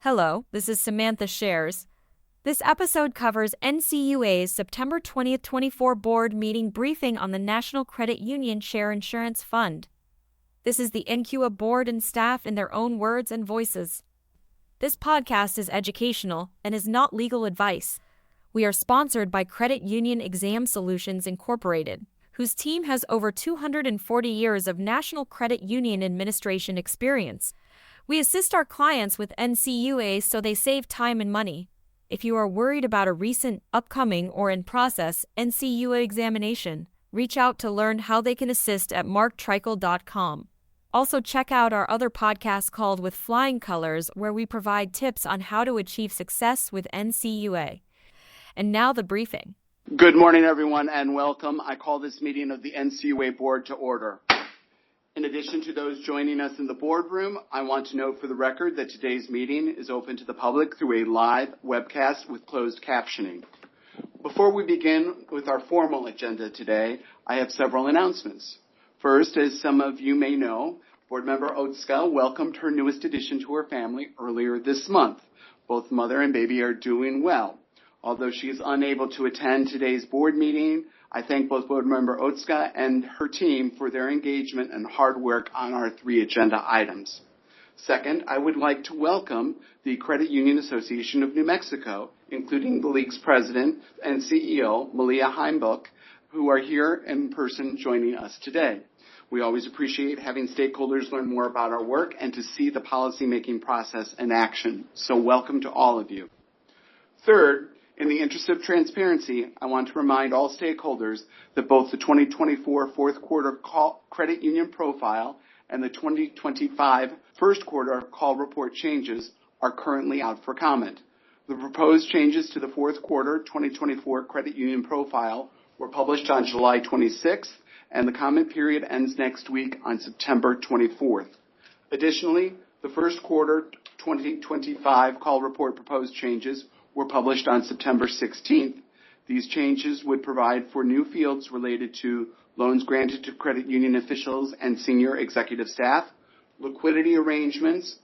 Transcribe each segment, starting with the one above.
Hello, this is Samantha Shares. This episode covers NCUA's September 2024 board meeting briefing on the National Credit Union Share Insurance Fund. This is the NCUA board and staff in their own words and voices. This podcast is educational and is not legal advice. We are sponsored by Credit Union Exam Solutions Incorporated, whose team has over 240 years of National Credit Union Administration experience. We assist our clients with NCUA so they save time and money. If you are worried about a recent, upcoming, or in-process NCUA examination, reach out to learn how they can assist at marktrickle.com. Also check out our other podcast called With Flying Colors, where we provide tips on how to achieve success with NCUA. And now the briefing. Good morning, everyone, and welcome. I call this meeting of the NCUA Board to order. In addition to those joining us in the boardroom, I want to note for the record that today's meeting is open to the public through a live webcast with closed captioning. Before we begin with our formal agenda today, I have several announcements. First, as some of you may know, Board Member Otska welcomed her newest addition to her family earlier this month. Both mother and baby are doing well. Although she is unable to attend today's board meeting, I thank both Board Member Otska and her team for their engagement and hard work on our 3 agenda items. Second, I would like to welcome the Credit Union Association of New Mexico, including the league's president and CEO, Malia Heimbuch, who are here in person joining us today. We always appreciate having stakeholders learn more about our work and to see the policymaking process in action. So welcome to all of you. Third, in the interest of transparency, I want to remind all stakeholders that both the 2024 fourth quarter credit union profile and the 2025 first quarter call report changes are currently out for comment. The proposed changes to the fourth quarter 2024 credit union profile were published on July 26th, and the comment period ends next week on September 24th. Additionally, the first quarter 2025 call report proposed changes were published on September 16th. These changes would provide for new fields related to loans granted to credit union officials and senior executive staff, liquidity arrangements,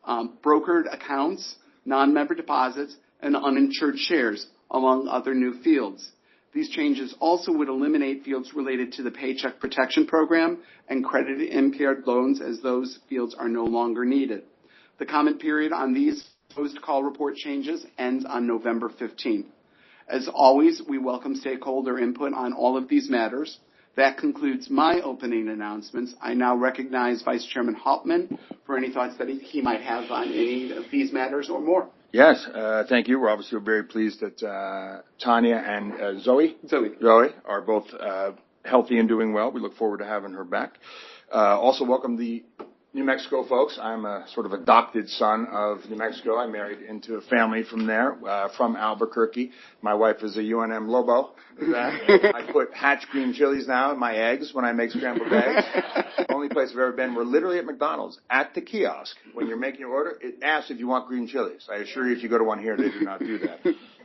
brokered accounts, non-member deposits, and uninsured shares, among other new fields. These changes also would eliminate fields related to the Paycheck Protection Program and credit-impaired loans, as those fields are no longer needed. The comment period on these proposed call report changes ends on November 15th. As always, we welcome stakeholder input on all of these matters. That concludes my opening announcements. I now recognize Vice Chairman Hauptman for any thoughts that he might have on any of these matters or more. Yes, thank you. We're obviously very pleased that Tanya and Zoe are both healthy and doing well. We look forward to having her back. Also welcome the New Mexico folks. I'm a sort of adopted son of New Mexico. I married into a family from there, from Albuquerque. My wife is a UNM Lobo. I put Hatch green chilies now in my eggs when I make scrambled eggs. Only place I've ever been. We're literally at McDonald's at the kiosk. When you're making your order, it asks if you want green chilies. I assure you, if you go to one here, they do not do that.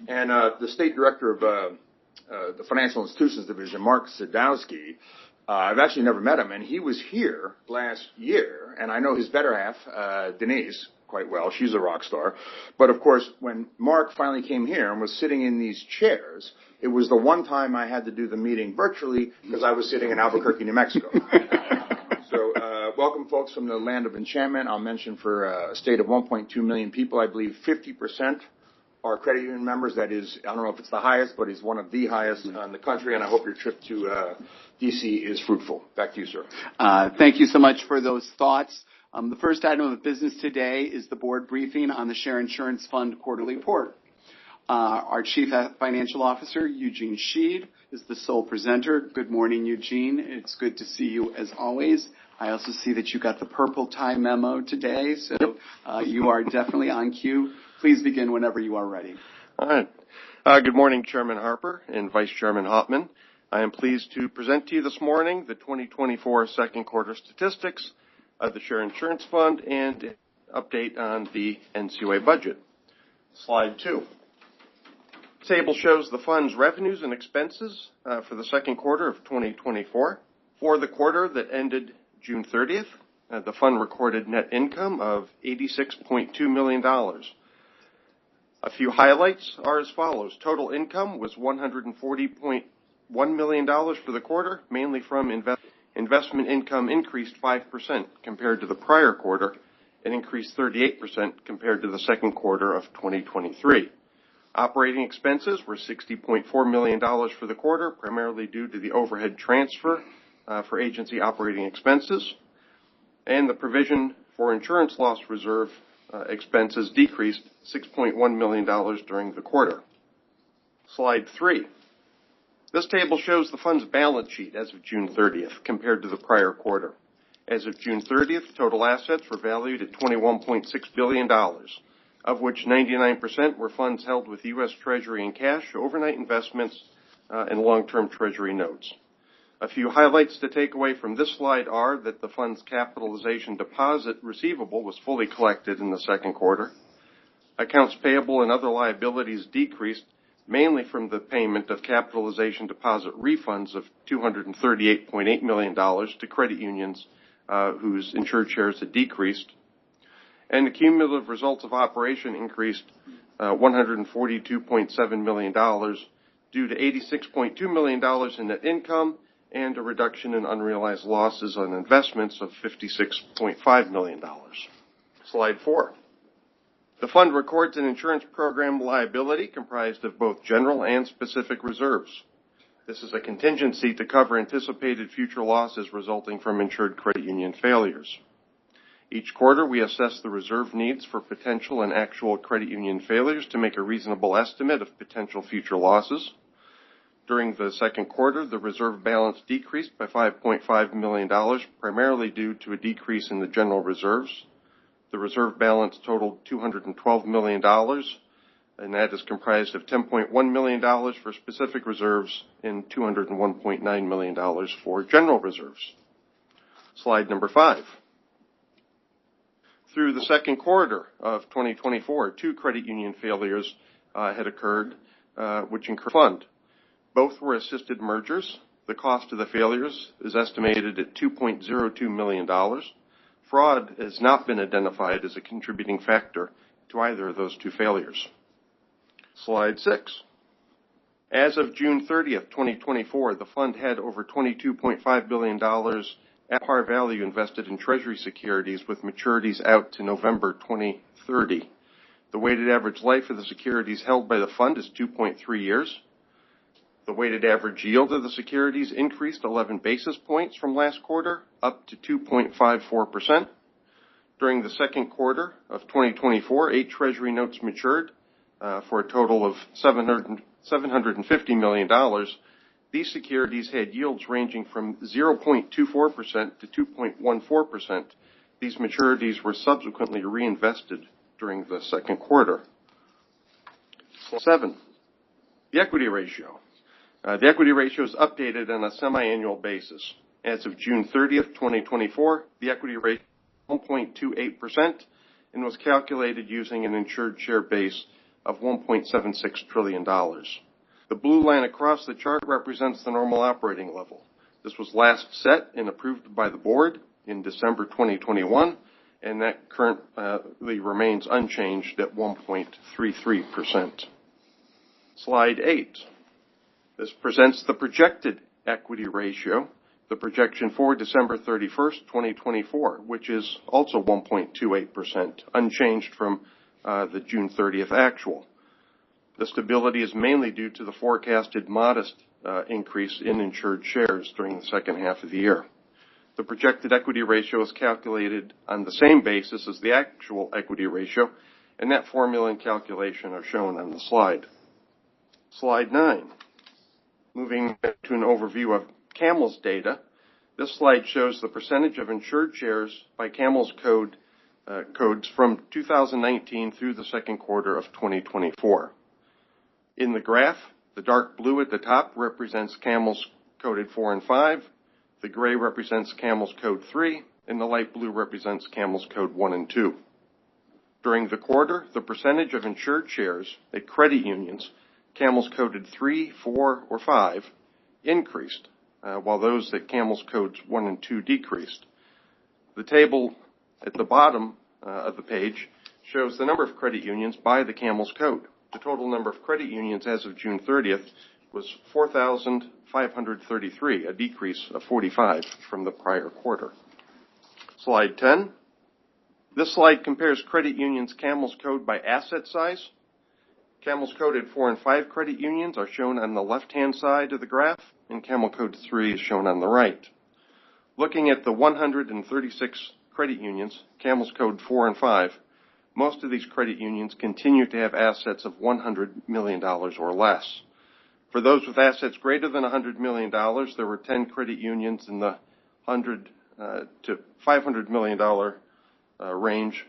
And the state director of the Financial Institutions Division, Mark Sadowski, I've actually never met him, and he was here last year, and I know his better half, Denise, quite well. She's a rock star. But, of course, when Mark finally came here and was sitting in these chairs, it was the one time I had to do the meeting virtually because I was sitting in Albuquerque, New Mexico. So welcome, folks, from the land of enchantment. I'll mention for a state of 1.2 million people, I believe 50% are credit union members. That is, I don't know if it's the highest, but it's one of the highest in the country, and I hope your trip to D.C. is fruitful. Back to you, sir. Thank you so much for those thoughts. The first item of business today is the board briefing on the Share Insurance Fund quarterly report. Our Chief Financial Officer, Eugene Sheed, is the sole presenter. Good morning, Eugene. It's good to see you as always. I also see that you got the purple tie memo today, so you are definitely on cue. Please begin whenever you are ready. All right. Good morning, Chairman Harper and Vice Chairman Hauptman. I am pleased to present to you this morning the 2024 second quarter statistics of the Share Insurance Fund and an update on the NCUA budget. Slide 2. The table shows the fund's revenues and expenses for the second quarter of 2024. For the quarter that ended June 30th, the fund recorded net income of $86.2 million. A few highlights are as follows. Total income was $140.1 million for the quarter, mainly from investment income increased 5% compared to the prior quarter and increased 38% compared to the second quarter of 2023. Operating expenses were $60.4 million for the quarter, primarily due to the overhead transfer for agency operating expenses, and the provision for insurance loss reserve expenses decreased $6.1 million during the quarter. Slide 3. This table shows the fund's balance sheet as of June 30th compared to the prior quarter. As of June 30th, total assets were valued at $21.6 billion, of which 99% were funds held with U.S. Treasury and cash, overnight investments, and long-term Treasury notes. A few highlights to take away from this slide are that the fund's capitalization deposit receivable was fully collected in the second quarter. Accounts payable and other liabilities decreased mainly from the payment of capitalization deposit refunds of $238.8 million to credit unions whose insured shares had decreased. And the cumulative results of operation increased $142.7 million due to $86.2 million in net income and a reduction in unrealized losses on investments of $56.5 million. Slide 4. The fund records an insurance program liability comprised of both general and specific reserves. This is a contingency to cover anticipated future losses resulting from insured credit union failures. Each quarter, we assess the reserve needs for potential and actual credit union failures to make a reasonable estimate of potential future losses. During the second quarter, the reserve balance decreased by $5.5 million, primarily due to a decrease in the general reserves. The reserve balance totaled $212 million, and that is comprised of $10.1 million for specific reserves and $201.9 million for general reserves. Slide number 5. Through the second quarter of 2024, 2 credit union failures had occurred, which incurred fund. Both were assisted mergers. The cost of the failures is estimated at $2.02 million. Fraud has not been identified as a contributing factor to either of those 2 failures. Slide 6. As of June 30th, 2024, the fund had over $22.5 billion at par value invested in Treasury securities with maturities out to November 2030. The weighted average life of the securities held by the fund is 2.3 years. The weighted average yield of the securities increased 11 basis points from last quarter, up to 2.54%. During the second quarter of 2024, 8 Treasury notes matured for a total of $750 million. These securities had yields ranging from 0.24% to 2.14%. These maturities were subsequently reinvested during the second quarter. 7. The equity ratio. The equity ratio is updated on a semi-annual basis. As of June 30th, 2024, the equity ratio was 1.28% and was calculated using an insured share base of $1.76 trillion. The blue line across the chart represents the normal operating level. This was last set and approved by the board in December 2021, and that currently remains unchanged at 1.33%. Slide 8. This presents the projected equity ratio, the projection for December 31st, 2024, which is also 1.28%, unchanged from the June 30th actual. The stability is mainly due to the forecasted modest increase in insured shares during the second half of the year. The projected equity ratio is calculated on the same basis as the actual equity ratio, and that formula and calculation are shown on the slide. Slide 9. Moving to an overview of CAMEL's data, this slide shows the percentage of insured shares by CAMEL's codes from 2019 through the second quarter of 2024. In the graph, the dark blue at the top represents CAMEL's coded 4 and 5, the gray represents CAMEL's code 3, and the light blue represents CAMEL's code 1 and 2. During the quarter, the percentage of insured shares at credit unions, CAMEL's coded 3, 4, or 5, increased, while those at CAMEL's codes 1 and 2 decreased. The table at the bottom of the page shows the number of credit unions by the CAMELS code. The total number of credit unions as of June 30th was 4,533, a decrease of 45 from the prior quarter. Slide 10. This slide compares credit unions' CAMELS code by asset size. CAMELS coded 4 and 5 credit unions are shown on the left-hand side of the graph, and CAMEL code 3 is shown on the right. Looking at the 136 credit unions, CAMELS code 4 and 5, most of these credit unions continue to have assets of $100 million or less. For those with assets greater than $100 million, there were 10 credit unions in the $100 to $500 million range.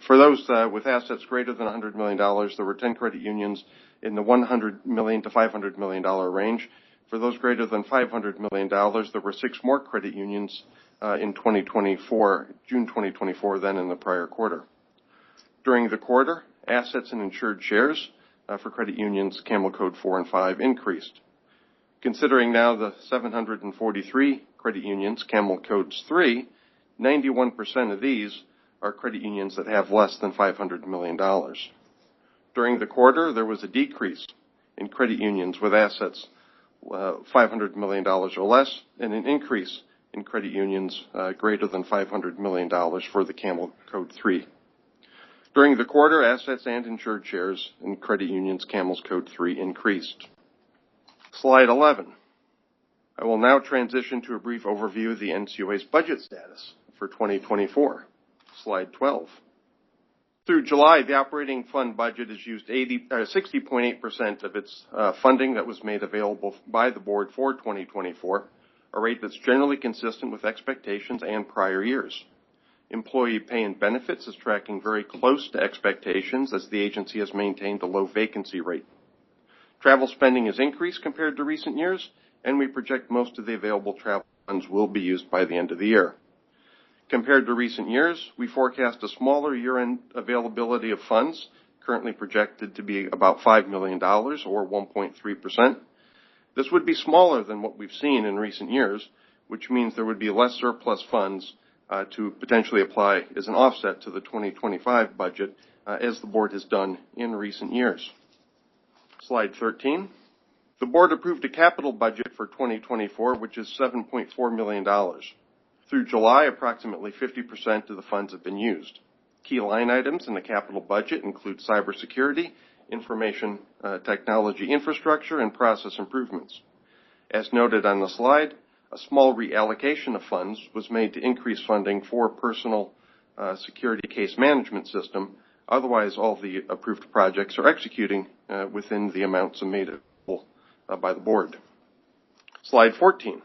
For those with assets greater than $100 million, there were 10 credit unions in the $100 million to $500 million range. For those greater than $500 million, there were 6 more credit unions in June 2024, than in the prior quarter. During the quarter, assets and insured shares for credit unions, CAMEL code 4 and 5, increased. Considering now the 743 credit unions, CAMEL codes 3, 91% of these are credit unions that have less than $500 million. During the quarter, there was a decrease in credit unions with assets $500 million or less, and an increase in credit unions greater than $500 million for the CAMEL code 3. During the quarter, assets and insured shares in credit unions, CAMELS code 3, increased. Slide 11. I will now transition to a brief overview of the NCUA's budget status for 2024. Slide 12. Through July, the operating fund budget has used 60.8% of its funding that was made available by the board for 2024, a rate that's generally consistent with expectations and prior years. Employee pay and benefits is tracking very close to expectations as the agency has maintained a low vacancy rate. Travel spending has increased compared to recent years, and we project most of the available travel funds will be used by the end of the year. Compared to recent years, we forecast a smaller year-end availability of funds, currently projected to be about $5 million, or 1.3%. This would be smaller than what we've seen in recent years, which means there would be less surplus funds to potentially apply as an offset to the 2025 budget, as the board has done in recent years. Slide 13. The board approved a capital budget for 2024, which is $7.4 million. Through July, approximately 50% of the funds have been used. Key line items in the capital budget include cybersecurity, information technology infrastructure, and process improvements. As noted on the slide, a small reallocation of funds was made to increase funding for personal security case management system. Otherwise, all the approved projects are executing within the amounts made available by the board. Slide 14.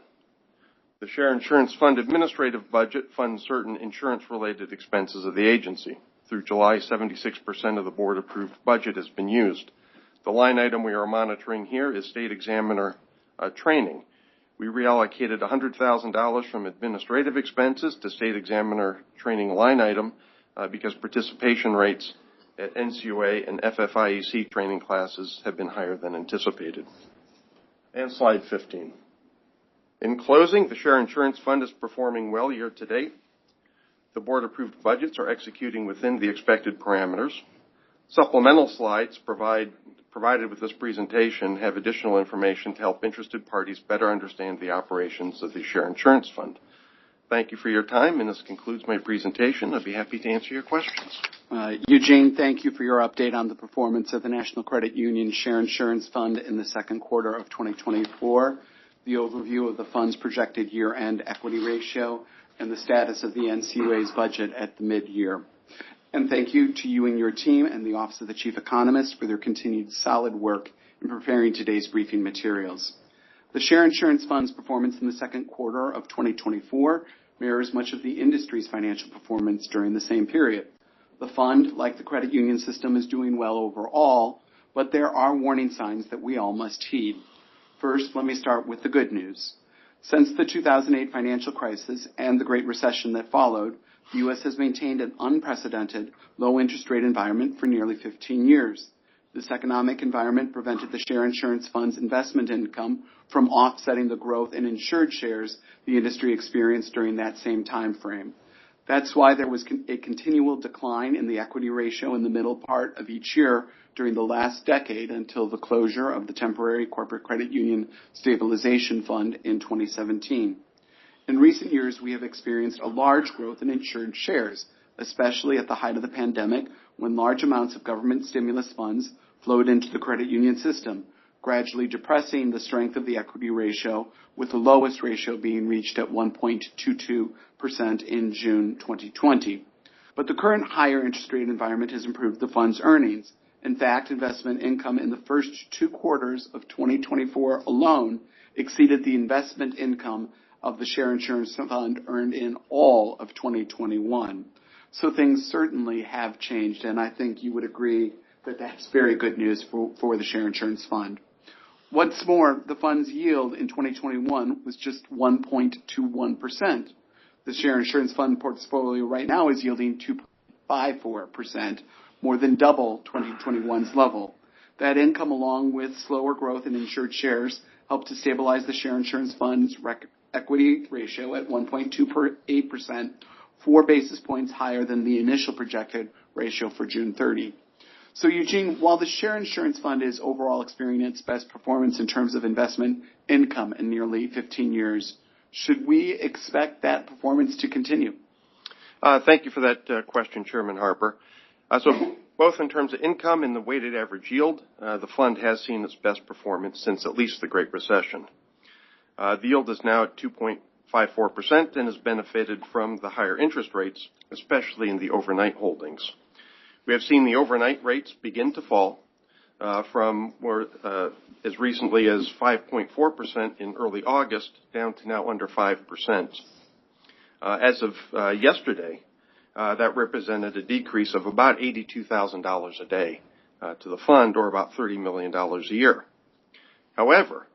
The Share Insurance Fund administrative budget funds certain insurance-related expenses of the agency. Through July, 76% of the board-approved budget has been used. The line item we are monitoring here is state examiner training. We reallocated $100,000 from administrative expenses to state examiner training line item because participation rates at NCUA and FFIEC training classes have been higher than anticipated. And slide 15. In closing, the Share Insurance Fund is performing well year to date. The board-approved budgets are executing within the expected parameters. Supplemental slides provided with this presentation have additional information to help interested parties better understand the operations of the Share Insurance Fund. Thank you for your time, and this concludes my presentation. I'd be happy to answer your questions. Eugene, thank you for your update on the performance of the National Credit Union Share Insurance Fund in the second quarter of 2024, the overview of the fund's projected year-end equity ratio, and the status of the NCUA's budget at the mid-year. And thank you to you and your team and the Office of the Chief Economist for their continued solid work in preparing today's briefing materials. The Share Insurance Fund's performance in the second quarter of 2024 mirrors much of the industry's financial performance during the same period. The fund, like the credit union system, is doing well overall, but there are warning signs that we all must heed. First, let me start with the good news. Since the 2008 financial crisis and the Great Recession that followed, the U.S. has maintained an unprecedented low interest rate environment for nearly 15 years. This economic environment prevented the Share Insurance Fund's investment income from offsetting the growth in insured shares the industry experienced during that same time frame. That's why there was a continual decline in the equity ratio in the middle part of each year during the last decade until the closure of the temporary Corporate Credit Union Stabilization Fund in 2017. In recent years, we have experienced a large growth in insured shares, especially at the height of the pandemic when large amounts of government stimulus funds flowed into the credit union system, gradually depressing the strength of the equity ratio, with the lowest ratio being reached at 1.22% in June 2020. But the current higher interest rate environment has improved the fund's earnings. In fact, investment income in the first 2 quarters of 2024 alone exceeded the investment income of the Share Insurance Fund earned in all of 2021. So things certainly have changed, and I think you would agree that that's very good news for the Share Insurance Fund. What's more, the fund's yield in 2021 was just 1.21%. The Share Insurance Fund portfolio right now is yielding 2.54%, more than double 2021's level. That income, along with slower growth in insured shares, helped to stabilize the Share Insurance Fund's equity ratio at 1.28%, 4 basis points higher than the initial projected ratio for June 30. So, Eugene, while the Share Insurance Fund is overall experiencing its best performance in terms of investment income in nearly 15 years, should we expect that performance to continue? Thank you for that question, Chairman Harper. So both in terms of income and the weighted average yield, the fund has seen its best performance since at least the Great Recession. The yield is now at 2.54% and has benefited from the higher interest rates, especially in the overnight holdings. We have seen the overnight rates begin to fall from as recently as 5.4% in early August down to now under 5%. As of yesterday, that represented a decrease of about $82,000 a day to the fund, or about $30 million a year. However,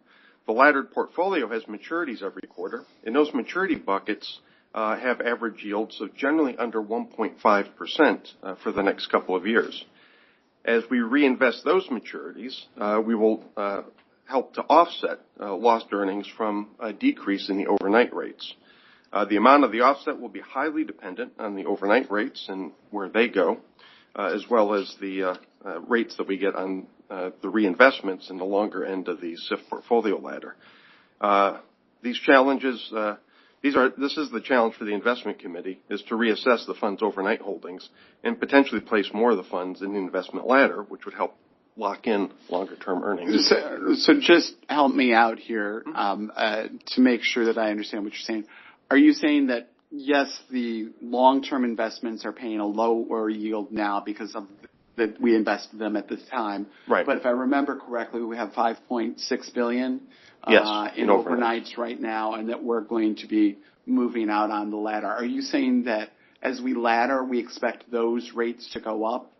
the laddered portfolio has maturities every quarter, and those maturity buckets have average yields of generally under 1.5% for the next couple of years. As we reinvest those maturities, we will help to offset lost earnings from a decrease in the overnight rates. The amount of the offset will be highly dependent on the overnight rates and where they go, as well as the rates that we get on the reinvestments in the longer end of the SIF portfolio ladder. These challenges, this is the challenge for the investment committee, is to reassess the fund's overnight holdings and potentially place more of the funds in the investment ladder, which would help lock in longer-term earnings. So just help me out here to make sure that I understand what you're saying. Are you saying that, yes, the long-term investments are paying a lower yield now because of that we invested them at this time? Right. But if I remember correctly, we have $5.6 billion in overnights right now, and that we're going to be moving out on the ladder. Are you saying that as we ladder, we expect those rates to go up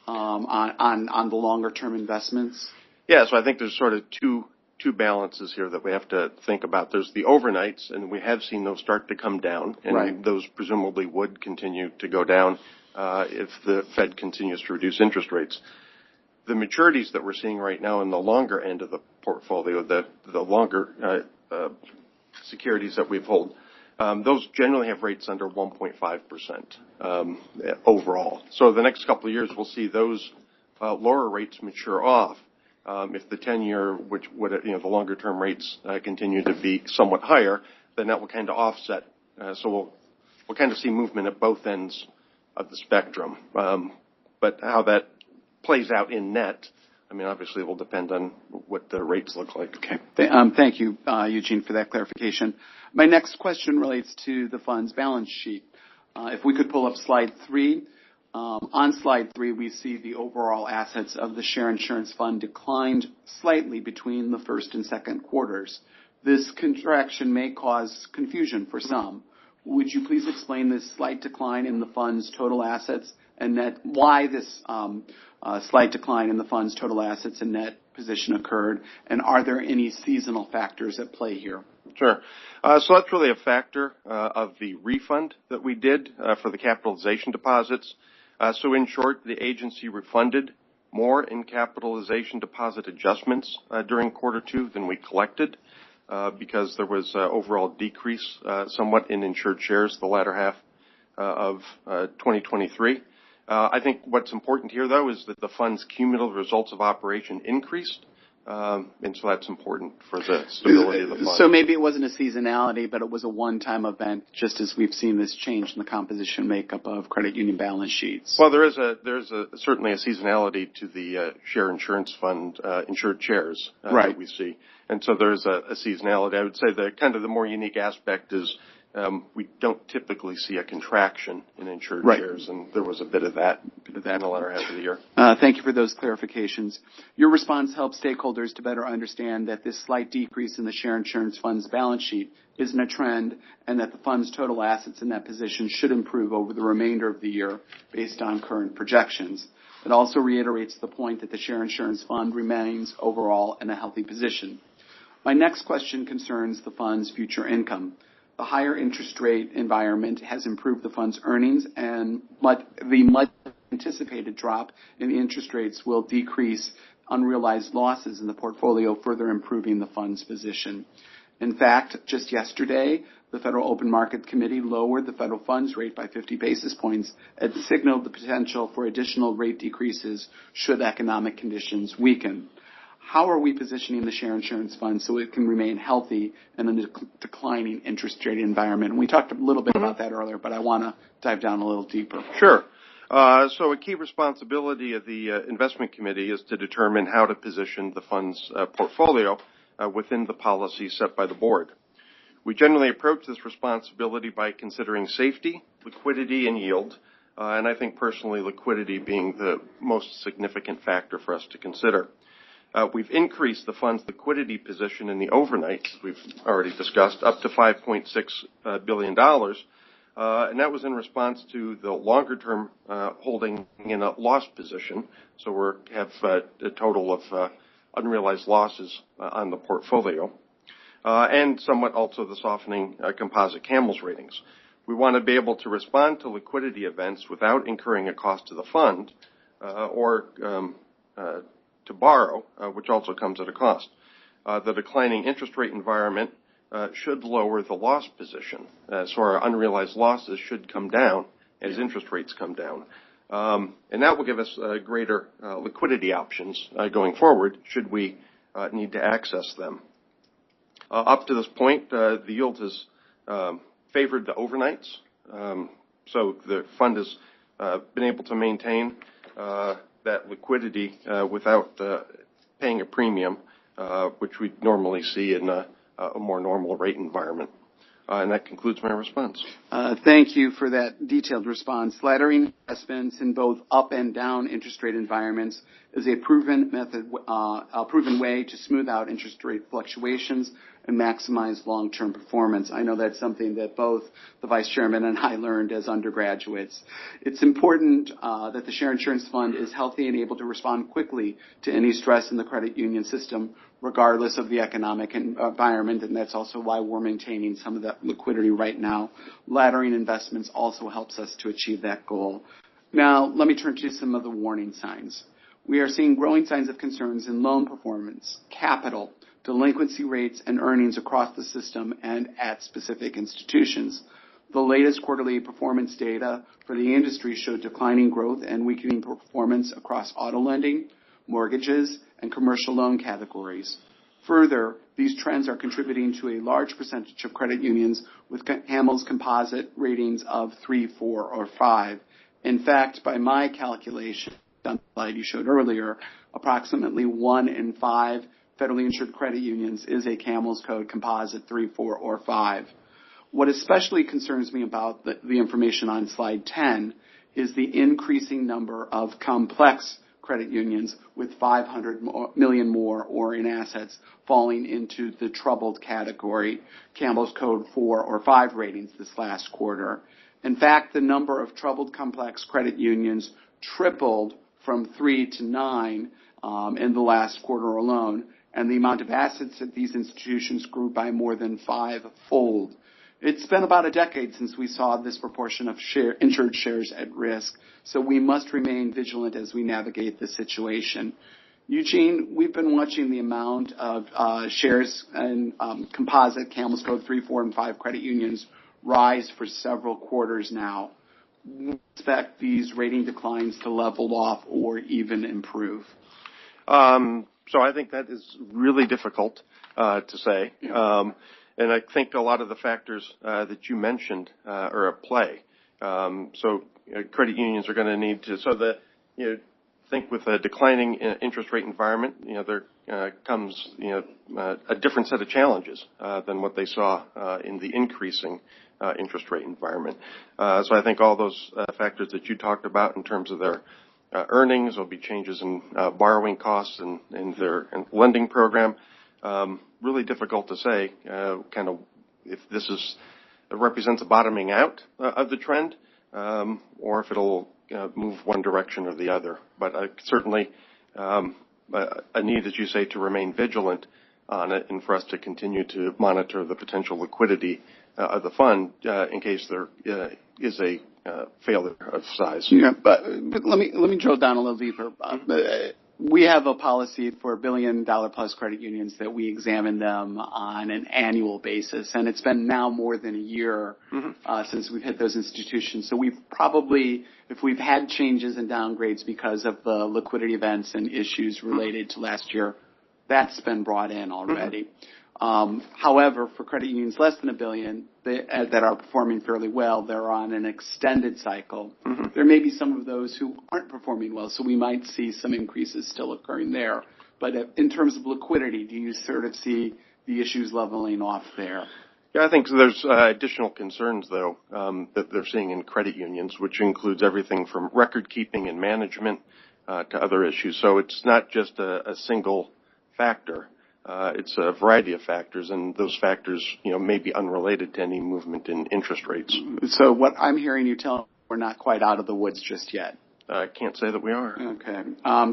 on the longer-term investments? Yeah, so I think there's sort of two balances here that we have to think about. There's the overnights, and we have seen those start to come down, and right. Those presumably would continue to go down if the Fed continues to reduce interest rates. The maturities that we're seeing right now in the longer end of the portfolio, the longer securities that we hold, those generally have rates under 1.5% overall. So the next couple of years, we'll see those lower rates mature off. If the 10-year, which would, the longer-term rates continue to be somewhat higher, then that will kind of offset. So we'll kind of see movement at both ends of the spectrum. But how that plays out in net, obviously it will depend on what the rates look like. Okay. Thank you, Eugene, for that clarification. My next question relates to the fund's balance sheet. If we could pull up slide 3. On slide 3, we see the overall assets of the Share Insurance Fund declined slightly between the first and second quarters. This contraction may cause confusion for some. Would you please explain this slight decline in the fund's total assets and net, why this slight decline in the fund's total assets and net position occurred, and are there any seasonal factors at play here? Sure. So that's really a factor of the refund that we did for the capitalization deposits. So in short, the agency refunded more in capitalization deposit adjustments during quarter 2 than we collected because there was overall decrease somewhat in insured shares the latter half of 2023. I think what's important here, though, is that the fund's cumulative results of operation increased. And so that's important for the stability of the fund. So maybe it wasn't a seasonality, but it was a one-time event, just as we've seen this change in the composition makeup of credit union balance sheets. Well, there's certainly a seasonality to the share insurance fund, insured shares that we see. And so there's a seasonality. I would say the more unique aspect is we don't typically see a contraction in insured shares, and there was a bit of that in the latter half of the year. Thank you for those clarifications. Your response helps stakeholders to better understand that this slight decrease in the share insurance fund's balance sheet isn't a trend, and that the fund's total assets in that position should improve over the remainder of the year based on current projections. It also reiterates the point that the share insurance fund remains overall in a healthy position. My next question concerns the fund's future income. The higher interest rate environment has improved the fund's earnings, and the much anticipated drop in interest rates will decrease unrealized losses in the portfolio, further improving the fund's position. In fact, just yesterday, the Federal Open Market Committee lowered the federal funds rate by 50 basis points and signaled the potential for additional rate decreases should economic conditions weaken. How are we positioning the share insurance fund so it can remain healthy in a declining interest rate environment? And we talked a little bit about that earlier, but I want to dive down a little deeper. Sure. So a key responsibility of the investment committee is to determine how to position the fund's portfolio within the policy set by the board. We generally approach this responsibility by considering safety, liquidity, and yield, and I think personally liquidity being the most significant factor for us to consider. We've increased the fund's liquidity position in the overnight, as we've already discussed, up to $5.6 billion, and that was in response to the longer-term holding in a loss position. So we have a total of unrealized losses on the portfolio, and somewhat also the softening composite CAMELS ratings. We want to be able to respond to liquidity events without incurring a cost to the fund or to borrow, which also comes at a cost. The declining interest rate environment should lower the loss position, so our unrealized losses should come down as interest rates come down. And that will give us greater liquidity options going forward should we need to access them. Up to this point, the yield has favored the overnights, so the fund has been able to maintain that liquidity without paying a premium, which we normally see in a more normal rate environment. And that concludes my response. Thank you for that detailed response. Laddering investments in both up and down interest rate environments is a proven way to smooth out interest rate fluctuations and maximize long-term performance. I know that's something that both the Vice Chairman and I learned as undergraduates. It's important that the share insurance fund is healthy and able to respond quickly to any stress in the credit union system, regardless of the economic environment, and that's also why we're maintaining some of that liquidity right now. Laddering investments also helps us to achieve that goal. Now, let me turn to some of the warning signs. We are seeing growing signs of concerns in loan performance, capital, delinquency rates, and earnings across the system and at specific institutions. The latest quarterly performance data for the industry showed declining growth and weakening performance across auto lending, mortgages, and commercial loan categories. Further, these trends are contributing to a large percentage of credit unions with CAMELS composite ratings of 3, 4, or 5. In fact, by my calculation, on the slide you showed earlier, approximately 1 in 5 federally insured credit unions is a CAMELS code composite 3, 4, or 5. What especially concerns me about the information on slide 10 is the increasing number of complex credit unions with $500 million more or in assets falling into the troubled category, CAMELS code 4 or 5 ratings this last quarter. In fact, the number of troubled complex credit unions tripled from 3 to 9 in the last quarter alone, and the amount of assets at these institutions grew by more than 5-fold. It's been about a decade since we saw this proportion of insured shares at risk, so we must remain vigilant as we navigate this situation. Eugene, we've been watching the amount of shares and composite CAMELS code 3, 4, and 5 credit unions rise for several quarters now. we expect these rating declines to level off or even improve? So I think that is really difficult to say. And I think a lot of the factors that you mentioned are at play. Credit unions are going to need to, think with a declining interest rate environment, there comes, a different set of challenges than what they saw in the increasing interest rate environment. So I think all those factors that you talked about in terms of their earnings, there'll be changes in borrowing costs and their lending program. Really difficult to say kind of if this represents a bottoming out of the trend or if it'll move one direction or the other. But certainly a need, as you say, to remain vigilant on it and for us to continue to monitor the potential liquidity of the fund in case there is a failure of size. Yeah, but let me drill down a little deeper. We have a policy for $1 billion plus credit unions that we examine them on an annual basis, and it's been now more than a year since we've hit those institutions. So we've probably, if we've had changes and downgrades because of the liquidity events and issues related to last year, that's been brought in already. However, for credit unions less than $1 billion that are performing fairly well, they're on an extended cycle. There may be some of those who aren't performing well, so we might see some increases still occurring there. But in terms of liquidity, do you sort of see the issues leveling off there? Yeah, I think there's additional concerns, though, that they're seeing in credit unions, which includes everything from record keeping and management to other issues. So it's not just a single factor. It's a variety of factors, and those factors, may be unrelated to any movement in interest rates. So what I'm hearing you tell, we're not quite out of the woods just yet. I can't say that we are. Okay.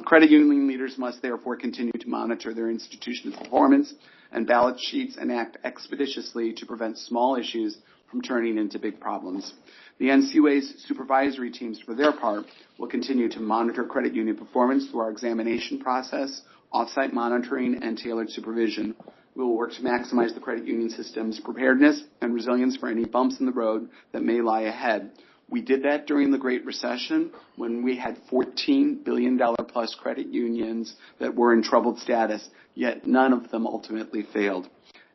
Credit union leaders must therefore continue to monitor their institution's performance and balance sheets and act expeditiously to prevent small issues from turning into big problems. The NCUA's supervisory teams, for their part, will continue to monitor credit union performance through our examination process, off-site monitoring, and tailored supervision. We will work to maximize the credit union system's preparedness and resilience for any bumps in the road that may lie ahead. We did that during the Great Recession when we had $14 billion plus credit unions that were in troubled status, yet none of them ultimately failed.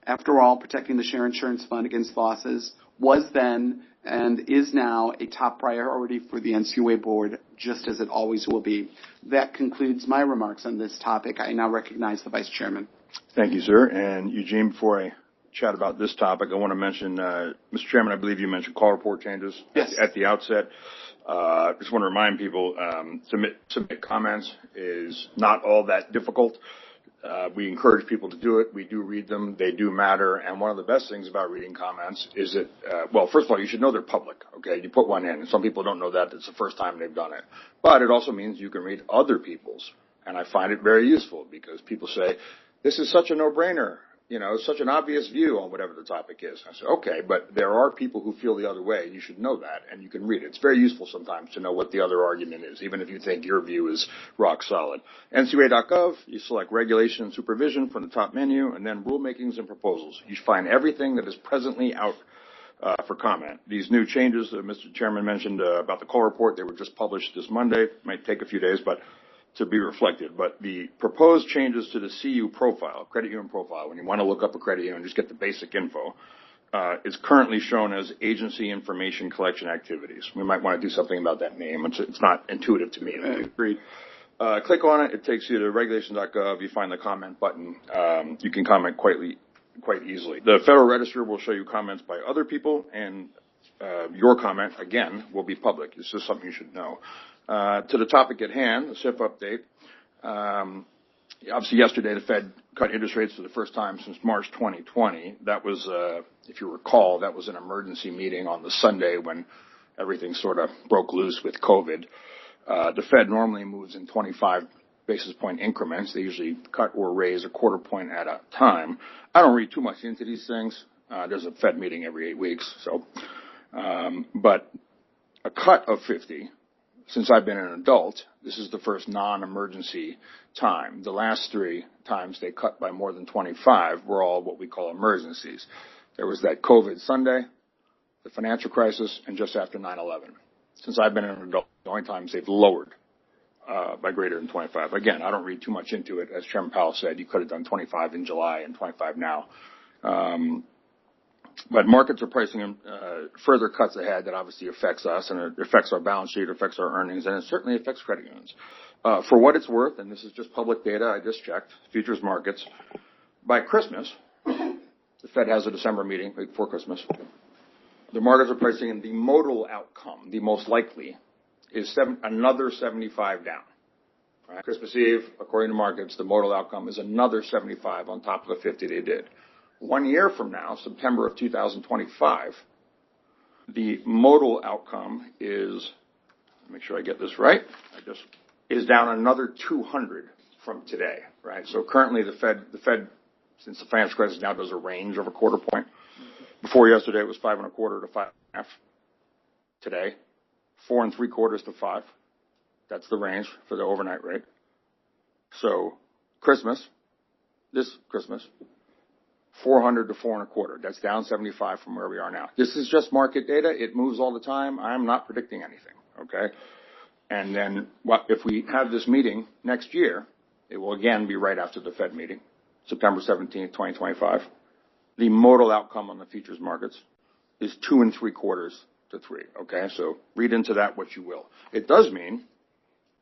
After all, protecting the Share Insurance Fund against losses was then and is now a top priority for the NCUA Board, just as it always will be. That concludes my remarks on this topic. I now recognize the Vice Chairman. Thank you, sir. And Eugene, before I chat about this topic, I want to mention, Mr. Chairman, I believe you mentioned call report changes at the outset. Just want to remind people, submit comments is not all that difficult. We encourage people to do it. We do read them. They do matter. And one of the best things about reading comments is that, first of all, you should know they're public, okay? You put one in, and some people don't know that. It's the first time they've done it. But it also means you can read other people's. And I find it very useful because people say, this is such a no-brainer. Such an obvious view on whatever the topic is. I say, okay, but there are people who feel the other way. You should know that, and you can read it. It's very useful sometimes to know what the other argument is, even if you think your view is rock solid. NCUA.gov, you select regulation and supervision from the top menu, and then rulemakings and proposals. You find everything that is presently out for comment. These new changes that Mr. Chairman mentioned about the call report, they were just published this Monday. It might take a few days, but to be reflected, but the proposed changes to the CU profile, credit union profile, when you want to look up a credit union, just get the basic info, is currently shown as agency information collection activities. We might want to do something about that name. It's not intuitive to me. Agreed. Click on it. It takes you to regulation.gov. You find the comment button. You can comment quite easily. The Federal Register will show you comments by other people, and your comment, again, will be public. It's just something you should know. To the topic at hand, the SIF update. Obviously, yesterday the Fed cut interest rates for the first time since March 2020. That was, if you recall, that was an emergency meeting on the Sunday when everything sort of broke loose with COVID. The Fed normally moves in 25 basis point increments. They usually cut or raise a quarter point at a time. I don't read too much into these things. There's a Fed meeting every 8 weeks. But a cut of 50. Since I've been an adult, this is the first non-emergency time. The last 3 times they cut by more than 25 were all what we call emergencies. There was that COVID Sunday, the financial crisis, and just after 9/11. since I've been an adult, the only times they've lowered by greater than 25. Again, I don't read too much into it. As Chairman Powell said, you could have done 25 in July and 25 now. But markets are pricing in further cuts ahead. That obviously affects us, and it affects our balance sheet, affects our earnings, and it certainly affects credit unions. For what it's worth, and this is just public data, I just checked, futures markets, by Christmas, the Fed has a December meeting right before Christmas. The markets are pricing in the modal outcome, the most likely, is another 75 down. Right? Christmas Eve, according to markets, the modal outcome is another 75 on top of the 50 they did. 1 year from now, September of 2025, the modal outcome is, make sure I get this right, is down another 200 from today, right? So currently the Fed, since the financial crisis now does a range of a quarter point. Before yesterday it was 5.25 to 5.5. Today, 4.75 to 5. That's the range for the overnight rate. So this Christmas, 400 to 4.25. That's down 75 from where we are now. This is just market data. It moves all the time. I'm not predicting anything, okay? And then if we have this meeting next year, it will again be right after the Fed meeting, September 17th, 2025. The modal outcome on the futures markets is 2.75 to 3, okay? So read into that what you will. It does mean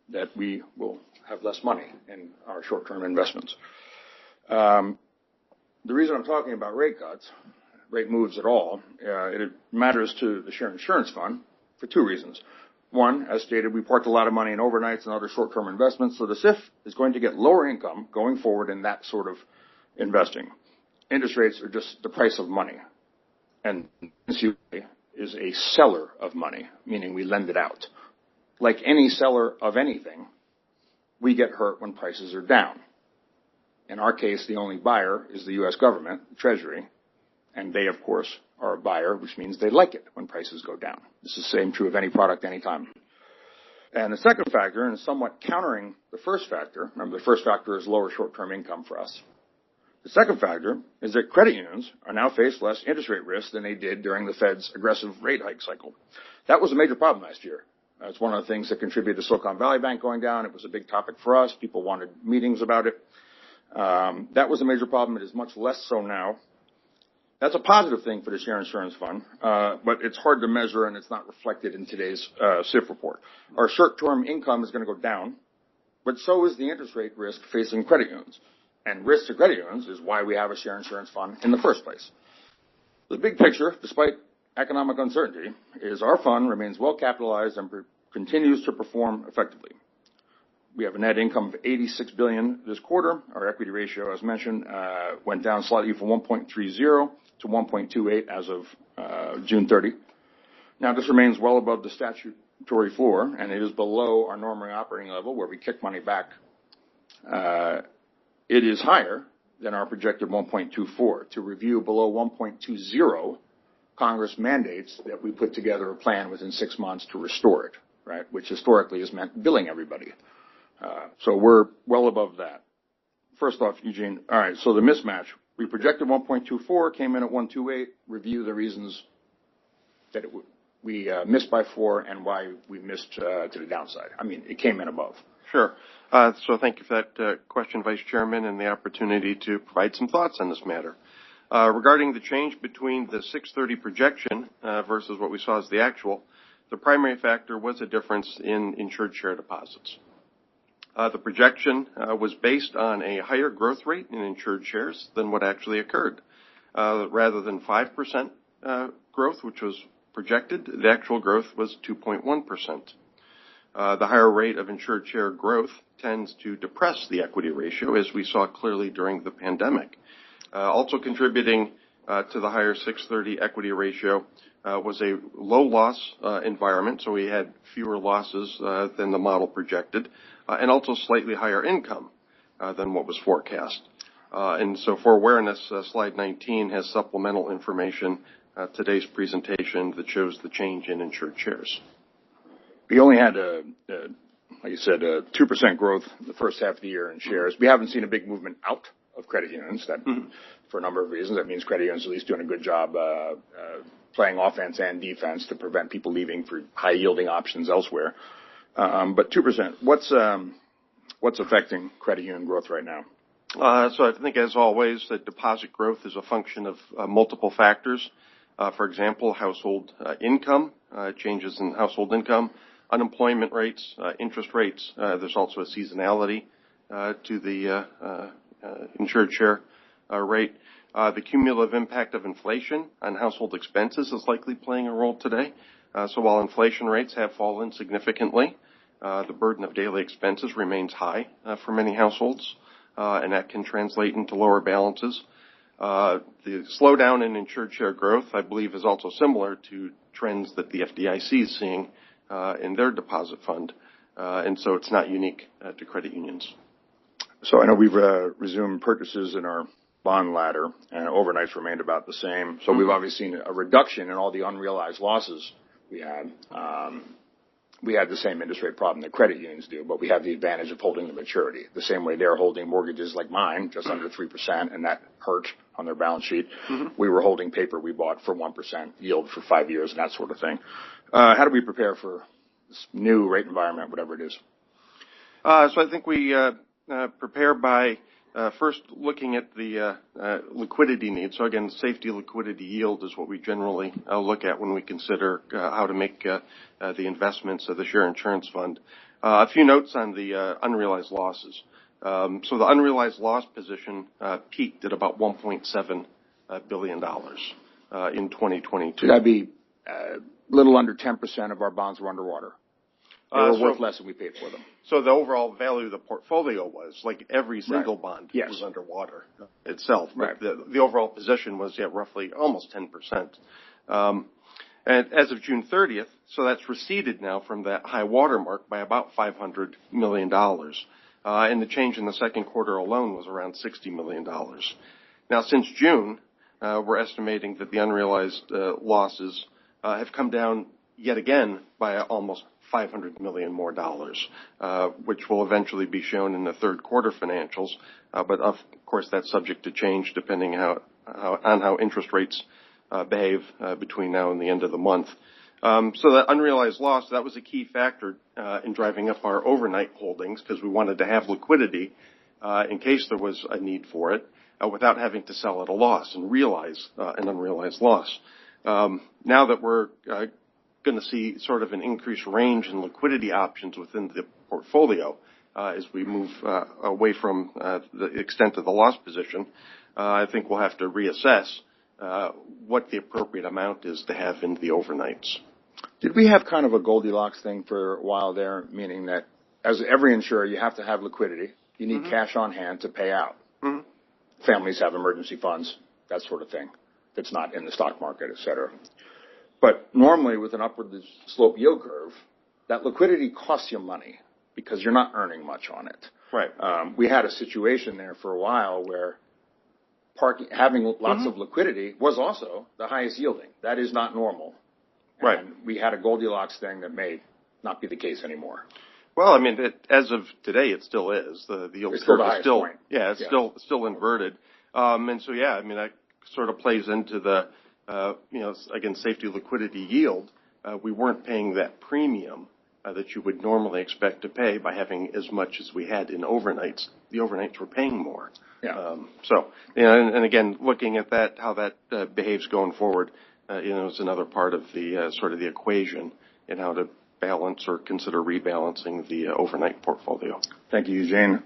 that we will have less money in our short-term investments. The reason I'm talking about rate cuts, rate moves at all, it matters to the Share Insurance Fund for two reasons. One, as stated, we parked a lot of money in overnights and other short-term investments, so the SIF is going to get lower income going forward in that sort of investing. Interest rates are just the price of money, and NCUA is a seller of money, meaning we lend it out. Like any seller of anything, we get hurt when prices are down. In our case, the only buyer is the U.S. government, the Treasury, and they, of course, are a buyer, which means they like it when prices go down. This is the same true of any product anytime. And the second factor, and somewhat countering the first factor, remember the first factor is lower short-term income for us. The second factor is that credit unions are now faced less interest rate risk than they did during the Fed's aggressive rate hike cycle. That was a major problem last year. It's one of the things that contributed to Silicon Valley Bank going down. It was a big topic for us. People wanted meetings about it. That was a major problem. It is much less so now. That's a positive thing for the Share Insurance Fund, but it's hard to measure and it's not reflected in today's SIF report. Our short-term income is going to go down, but so is the interest rate risk facing credit unions. And risk to credit unions is why we have a Share Insurance Fund in the first place. The big picture, despite economic uncertainty, is our fund remains well capitalized and continues to perform effectively. We have a net income of $86 billion this quarter. Our equity ratio, as mentioned, went down slightly from 1.30 to 1.28 as of June 30. Now, this remains well above the statutory floor, and it is below our normal operating level where we kick money back. It is higher than our projected 1.24. To review below 1.20, Congress mandates that we put together a plan within 6 months to restore it, right? Which historically has meant billing everybody. So we're well above that. First off, Eugene, all right, so the mismatch. We projected 1.24, came in at 1.28. Review the reasons that we missed by 4 and why we missed to the downside. I mean, it came in above. Sure. So thank you for that question, Vice Chairman, and the opportunity to provide some thoughts on this matter. Regarding the change between the 630 projection versus what we saw as the actual, the primary factor was a difference in insured share deposits. The projection was based on a higher growth rate in insured shares than what actually occurred. Rather than 5% growth, which was projected, the actual growth was 2.1%. The higher rate of insured share growth tends to depress the equity ratio, as we saw clearly during the pandemic. Also contributing to the higher 630 equity ratio was a low loss environment, so we had fewer losses than the model projected, and also slightly higher income than what was forecast. And so for awareness, slide 19 has supplemental information, today's presentation, that shows the change in insured shares. We only had, like you said, 2% growth the first half of the year in shares. We haven't seen a big movement out of credit unions. That, for a number of reasons, that means credit unions at least doing a good job playing offense and defense to prevent people leaving for high-yielding options elsewhere. But 2%, what's affecting credit union growth right now? So I think, as always, that deposit growth is a function of multiple factors. For example, household income, changes in household income, unemployment rates, interest rates. There's also a seasonality to the insured share rate. The cumulative impact of inflation on household expenses is likely playing a role today. So while inflation rates have fallen significantly, the burden of daily expenses remains high for many households, and that can translate into lower balances. The slowdown in insured share growth, I believe, is also similar to trends that the FDIC is seeing in their deposit fund, and so it's not unique to credit unions. So I know we've resumed purchases in our bond ladder, and overnights remained about the same. So we've obviously seen a reduction in all the unrealized losses we had. We had the same interest rate problem that credit unions do, but we have the advantage of holding the maturity. The same way they're holding mortgages like mine, just under 3%, and that hurt on their balance sheet. We were holding paper we bought for 1% yield for 5 years and that sort of thing. How do we prepare for this new rate environment, whatever it is? So I think we prepare by first looking at the liquidity needs. So again, safety liquidity yield is what we generally look at when we consider how to make the investments of the share insurance fund. A few notes on the unrealized losses. So the unrealized loss position peaked at about $1.7 billion in 2022. So that'd be a little under 10% of our bonds were underwater. They were worth less than we paid for them. So the overall value of the portfolio was, like every single bond was underwater itself. But the overall position was, roughly almost 10%. And as of June 30th, so that's receded now from that high water mark by about $500 million. And the change in the second quarter alone was around $60 million. Now, since June, we're estimating that the unrealized losses have come down yet again by almost $500 million more dollars, which will eventually be shown in the third quarter financials. But of course, that's subject to change depending on how interest rates behave between now and the end of the month. So that unrealized loss, that was a key factor in driving up our overnight holdings because we wanted to have liquidity in case there was a need for it without having to sell at a loss and realize an unrealized loss. Now that we're going to see sort of an increased range in liquidity options within the portfolio as we move away from the extent of the loss position, I think we'll have to reassess what the appropriate amount is to have in the overnights. Did we have kind of a Goldilocks thing for a while there, meaning that as every insurer, you have to have liquidity. You need cash on hand to pay out. Families have emergency funds, that sort of thing. That's not in the stock market, et cetera. But normally with an upward slope yield curve, that liquidity costs you money because you're not earning much on it. Right. We had a situation there for a while where having lots of liquidity was also the highest yielding. That is not normal. Right. And we had a Goldilocks thing that may not be the case anymore. Well, I mean, as of today, it still is. The yield curve is still, it's still inverted. And so, I mean, that sort of plays into the, again, safety liquidity yield. We weren't paying that premium that you would normally expect to pay by having as much as we had in overnights. The overnights were paying more. Yeah. So, and again, looking at that, how that behaves going forward, is another part of the sort of the equation in how to balance or consider rebalancing the overnight portfolio. Thank you, Eugene.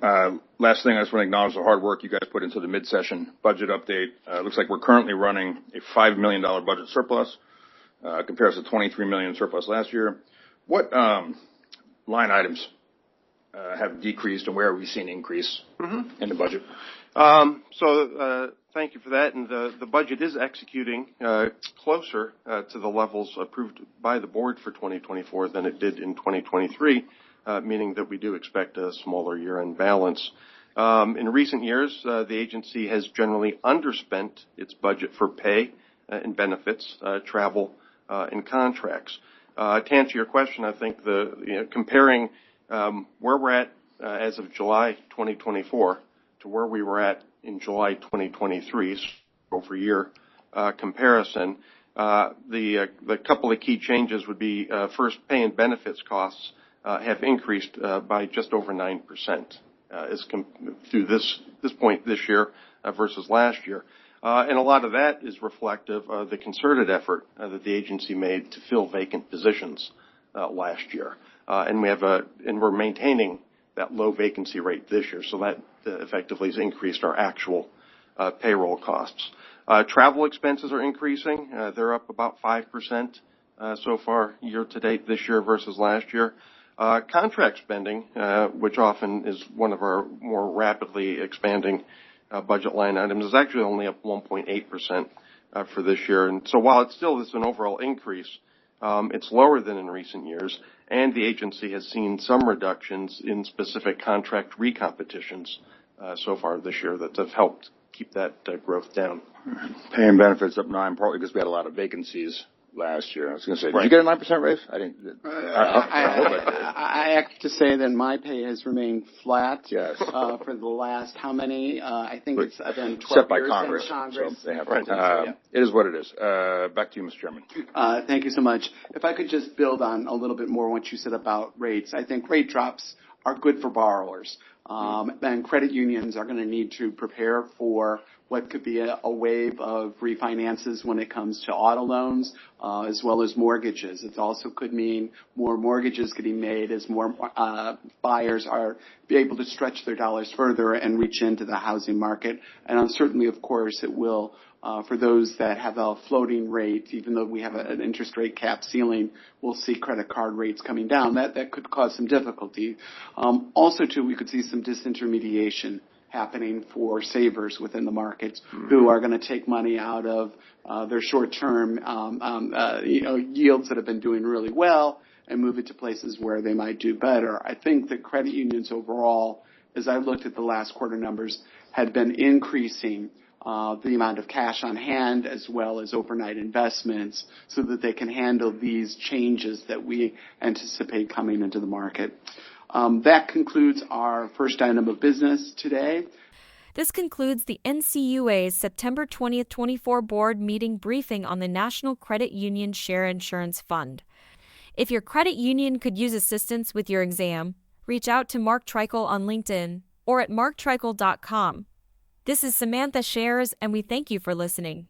Last thing, I just want to acknowledge the hard work you guys put into the mid-session budget update. Looks like we're currently running a $5 million budget surplus, compares to $23 million surplus last year. What line items have decreased, and where are we seeing increase in the budget? So thank you for that. And the budget is executing closer to the levels approved by the board for 2024 than it did in 2023, meaning that we do expect a smaller year-end balance. In recent years, the agency has generally underspent its budget for pay and benefits, travel, and contracts. To answer your question, I think comparing where we're at as of July 2024 to where we were at in July 2023, over year comparison, the couple of key changes would be first, pay and benefits costs have increased by just over 9% through this point this year versus last year. And a lot of that is reflective of the concerted effort that the agency made to fill vacant positions last year. And we're maintaining that low vacancy rate this year, so that effectively has increased our actual payroll costs. Travel expenses are increasing. They're up about 5% so far year to date this year versus last year. Contract spending, which often is one of our more rapidly expanding budget line items, is actually only up 1.8% for this year. And so while it still is an overall increase, it's lower than in recent years, and the agency has seen some reductions in specific contract recompetitions so far this year that have helped keep that growth down. Pay and benefits up 9%, partly because we had a lot of vacancies last year. I was going to say, right. Did you get a 9% raise? I didn't. I have to say that my pay has remained flat. Yes. For the last how many? I think it's been 12 set by years Congress. in Congress. So they have right. It is what it is. Back to you, Mr. Chairman. Thank you so much. If I could just build on a little bit more what you said about rates. I think rate drops are good for borrowers. And credit unions are going to need to prepare for what could be a wave of refinances when it comes to auto loans, as well as mortgages. It also could mean more mortgages getting made as more buyers are be able to stretch their dollars further and reach into the housing market. And certainly, of course, it will for those that have a floating rate, even though we have an interest rate cap ceiling, we'll see credit card rates coming down. That could cause some difficulty. Also, too, we could see some disintermediation happening for savers within the markets who are going to take money out of their short-term yields that have been doing really well and move it to places where they might do better. I think that credit unions overall, as I looked at the last quarter numbers, had been increasing the amount of cash on hand as well as overnight investments so that they can handle these changes that we anticipate coming into the market. That concludes our first item of business today. This concludes the NCUA's September 20th, 24 board meeting briefing on the National Credit Union Share Insurance Fund. If your credit union could use assistance with your exam, reach out to Mark Treichel on LinkedIn or at marktreichel.com. This is Samantha Shares, and we thank you for listening.